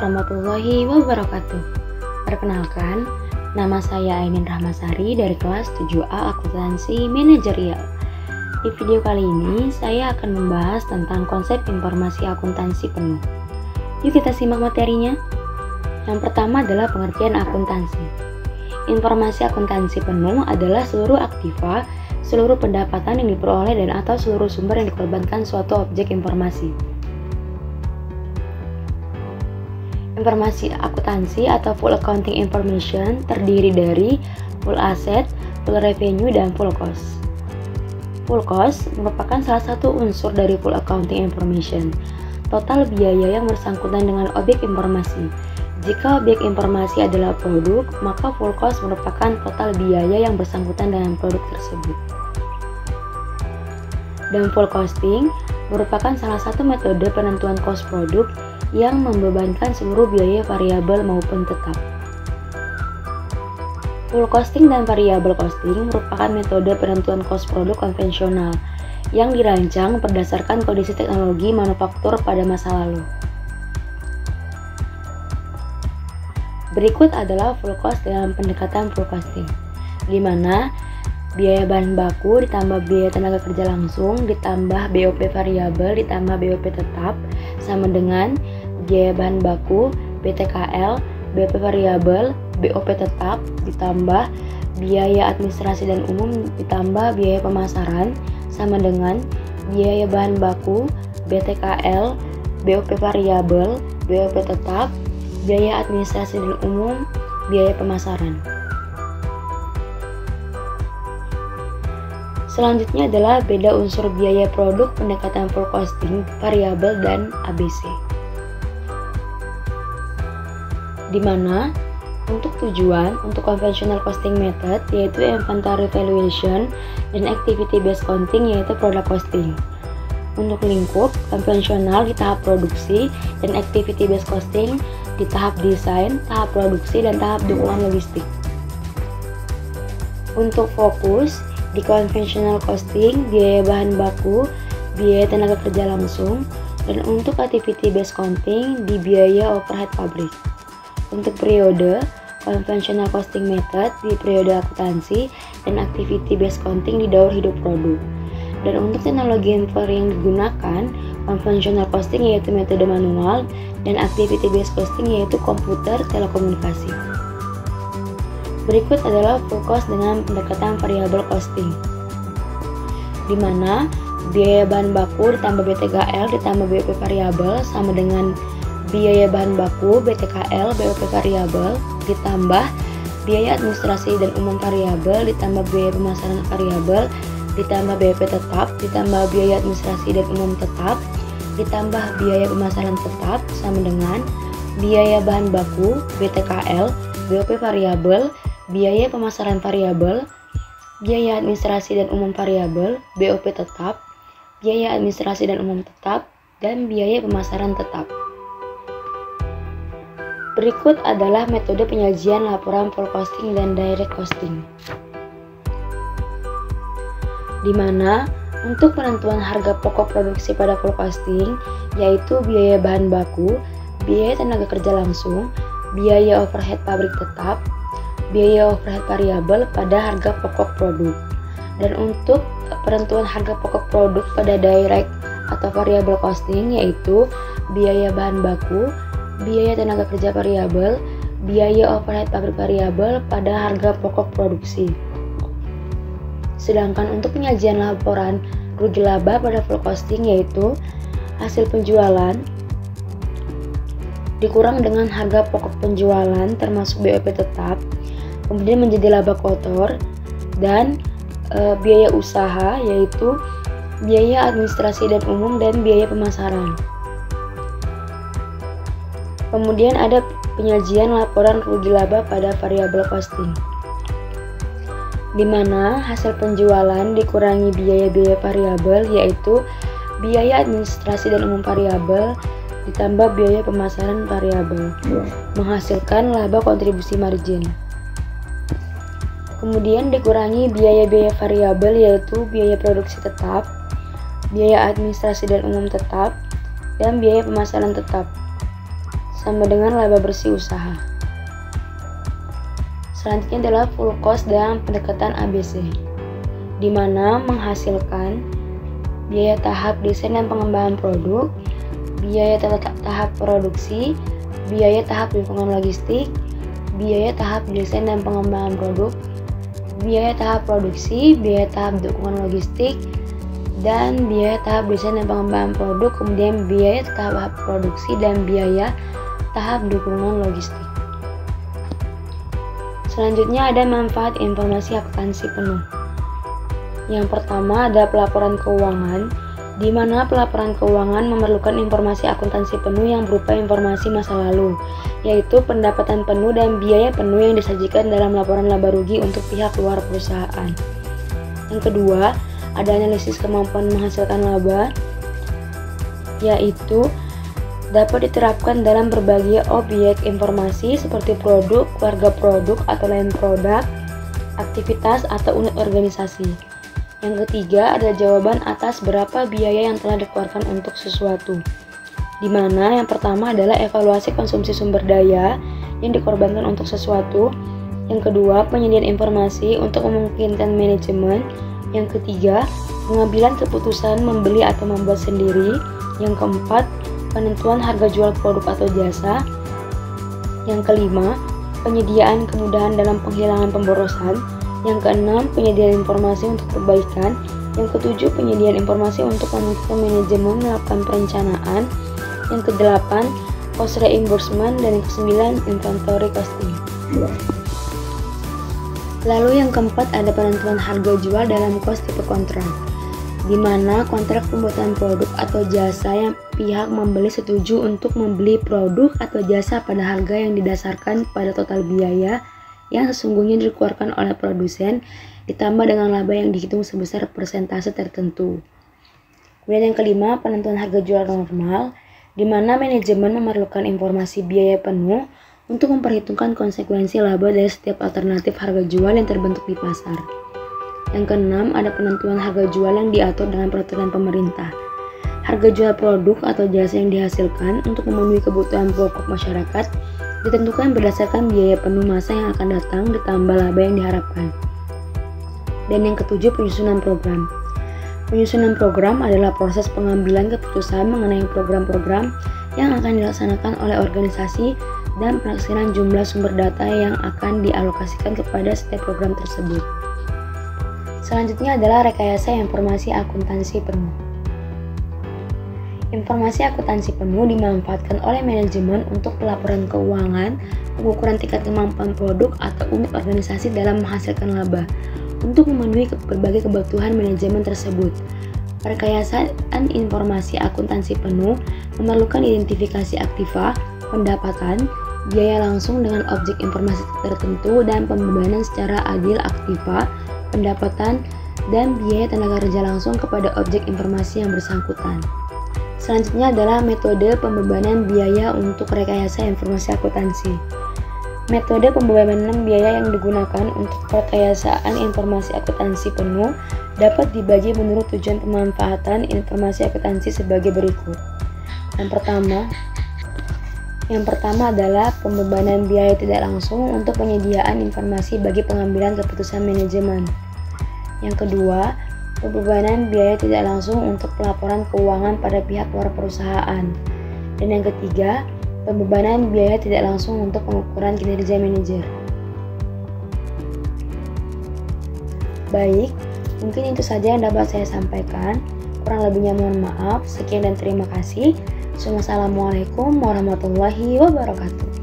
warahmatullahi wabarakatuh. Perkenalkan, nama saya Ainin Rahmasari dari kelas 7A Akuntansi Manajerial. Di video kali ini, saya akan membahas tentang konsep informasi akuntansi penuh. Yuk kita simak materinya. Yang pertama adalah pengertian akuntansi. Informasi akuntansi penuh adalah seluruh aktiva, seluruh pendapatan yang diperoleh dan atau seluruh sumber yang dikorbankan suatu objek informasi. Informasi akuntansi atau full accounting information terdiri dari full asset, full revenue, dan full cost. Full cost merupakan salah satu unsur dari full accounting information. Total biaya yang bersangkutan dengan objek informasi. Jika objek informasi adalah produk, maka full cost merupakan total biaya yang bersangkutan dengan produk tersebut. Dan full costing merupakan salah satu metode penentuan cost produk yang membebankan seluruh biaya variabel maupun tetap. Full costing dan variable costing merupakan metode penentuan cost produk konvensional yang dirancang berdasarkan kondisi teknologi manufaktur pada masa lalu. Berikut adalah full cost dalam pendekatan full costing, di mana biaya bahan baku ditambah biaya tenaga kerja langsung ditambah BOP variabel ditambah BOP tetap sama dengan biaya bahan baku, BTKL, BOP variabel, BOP tetap ditambah biaya administrasi dan umum ditambah biaya pemasaran sama dengan biaya bahan baku, BTKL, BOP variabel, BOP tetap, biaya administrasi dan umum, biaya pemasaran. Selanjutnya adalah beda unsur biaya produk pendekatan full costing, variabel, dan ABC. Di mana untuk tujuan untuk conventional costing method yaitu inventory valuation dan activity based counting yaitu product costing. Untuk lingkup konvensional di tahap produksi dan activity based costing di tahap desain, tahap produksi, dan tahap dukungan logistik. Untuk fokus di conventional costing, biaya bahan baku, biaya tenaga kerja langsung, dan untuk activity based counting di biaya overhead pabrik. Untuk periode conventional costing method di periode akuntansi dan activity based counting di daur hidup produk. Dan untuk teknologi inventory yang digunakan, conventional costing yaitu metode manual dan activity based costing yaitu komputer telekomunikasi. Berikut adalah full cost dengan pendekatan variable costing, di mana biaya bahan baku ditambah BTKL ditambah BOP variabel sama dengan biaya bahan baku, BTKL, BOP variabel ditambah biaya administrasi dan umum variabel ditambah biaya pemasaran variabel ditambah BOP tetap ditambah biaya administrasi dan umum tetap ditambah biaya pemasaran tetap sama dengan biaya bahan baku, BTKL, BOP variabel, biaya pemasaran variabel, biaya administrasi dan umum variabel, BOP tetap, biaya administrasi dan umum tetap, dan biaya pemasaran tetap. Berikut adalah metode penyajian laporan full costing dan direct costing, di mana untuk penentuan harga pokok produksi pada full costing yaitu biaya bahan baku, biaya tenaga kerja langsung, biaya overhead pabrik tetap, biaya overhead variabel pada harga pokok produk. Dan untuk penentuan harga pokok produk pada direct atau variable costing yaitu biaya bahan baku, biaya tenaga kerja variabel, biaya overhead pabrik variabel pada harga pokok produksi. Sedangkan untuk penyajian laporan rugi laba pada full costing yaitu hasil penjualan dikurang dengan harga pokok penjualan termasuk BOP tetap, kemudian menjadi laba kotor, dan biaya usaha yaitu biaya administrasi dan umum dan biaya pemasaran. Kemudian ada penyajian laporan rugi laba pada variable costing, di mana hasil penjualan dikurangi biaya-biaya variabel yaitu biaya administrasi dan umum variabel ditambah biaya pemasaran variabel, menghasilkan laba kontribusi margin. Kemudian dikurangi biaya-biaya variabel yaitu biaya produksi tetap, biaya administrasi dan umum tetap, dan biaya pemasaran tetap. sama dengan laba bersih usaha. Selanjutnya adalah full cost dan pendekatan ABC, di mana menghasilkan biaya tahap desain dan pengembangan produk, biaya tahap produksi, biaya tahap lingkungan logistik, biaya tahap desain dan pengembangan produk, biaya tahap produksi, biaya tahap dukungan logistik, dan biaya tahap desain dan pengembangan produk, kemudian biaya tahap produksi dan biaya tahap dukungan logistik. Selanjutnya ada manfaat informasi akuntansi penuh. Yang pertama ada pelaporan keuangan, di mana pelaporan keuangan memerlukan informasi akuntansi penuh yang berupa informasi masa lalu, yaitu pendapatan penuh dan biaya penuh yang disajikan dalam laporan laba rugi untuk pihak luar perusahaan. Yang kedua, ada analisis kemampuan menghasilkan laba, yaitu dapat diterapkan dalam berbagai objek informasi seperti produk, keluarga produk atau lain produk, aktivitas atau unit organisasi. Yang ketiga adalah jawaban atas berapa biaya yang telah dikeluarkan untuk sesuatu, di mana yang pertama adalah evaluasi konsumsi sumber daya yang dikorbankan untuk sesuatu. Yang kedua, penyediaan informasi untuk memungkinkan manajemen. Yang ketiga, pengambilan keputusan membeli atau membuat sendiri. Yang keempat, penentuan harga jual produk atau jasa. Yang kelima, penyediaan kemudahan dalam penghilangan pemborosan. Yang keenam, penyediaan informasi untuk perbaikan. Yang ketujuh, penyediaan informasi untuk memungkinkan manajemen melakukan perencanaan. Yang kedelapan, cost reimbursement. Dan yang kesembilan, inventory costing. Lalu yang keempat ada penentuan harga jual dalam cost tipe kontrak, di mana kontrak pembuatan produk atau jasa yang pihak membeli setuju untuk membeli produk atau jasa pada harga yang didasarkan pada total biaya yang sesungguhnya dikeluarkan oleh produsen ditambah dengan laba yang dihitung sebesar persentase tertentu. Kemudian yang kelima, penentuan harga jual normal, di mana manajemen memerlukan informasi biaya penuh untuk memperhitungkan konsekuensi laba dari setiap alternatif harga jual yang terbentuk di pasar. Yang keenam, ada penentuan harga jual yang diatur dengan peraturan pemerintah. Harga jual produk atau jasa yang dihasilkan untuk memenuhi kebutuhan pokok masyarakat ditentukan berdasarkan biaya penuh masa yang akan datang ditambah laba yang diharapkan. Dan yang ketujuh, penyusunan program. Penyusunan program adalah proses pengambilan keputusan mengenai program-program yang akan dilaksanakan oleh organisasi dan penaksiran jumlah sumber data yang akan dialokasikan kepada setiap program tersebut. Selanjutnya adalah rekayasa informasi akuntansi penuh. Informasi akuntansi penuh dimanfaatkan oleh manajemen untuk pelaporan keuangan, pengukuran tingkat kemampuan produk atau unit organisasi dalam menghasilkan laba, untuk memenuhi berbagai kebutuhan manajemen tersebut. Rekayasa informasi akuntansi penuh memerlukan identifikasi aktiva, pendapatan, biaya langsung dengan objek informasi tertentu, dan pembebanan secara adil aktiva, pendapatan, dan biaya tenaga kerja langsung kepada objek informasi yang bersangkutan. Selanjutnya adalah metode pembebanan biaya untuk rekayasa informasi akuntansi. Metode pembebanan biaya yang digunakan untuk rekayasaan informasi akuntansi penuh dapat dibagi menurut tujuan pemanfaatan informasi akuntansi sebagai berikut. Yang pertama adalah pembebanan biaya tidak langsung untuk penyediaan informasi bagi pengambilan keputusan manajemen. Yang kedua, pembebanan biaya tidak langsung untuk pelaporan keuangan pada pihak luar perusahaan. Dan yang ketiga, pembebanan biaya tidak langsung untuk pengukuran kinerja manajer. Baik, mungkin itu saja yang dapat saya sampaikan. Kurang lebihnya mohon maaf. Sekian dan terima kasih. Wassalamualaikum warahmatullahi wabarakatuh.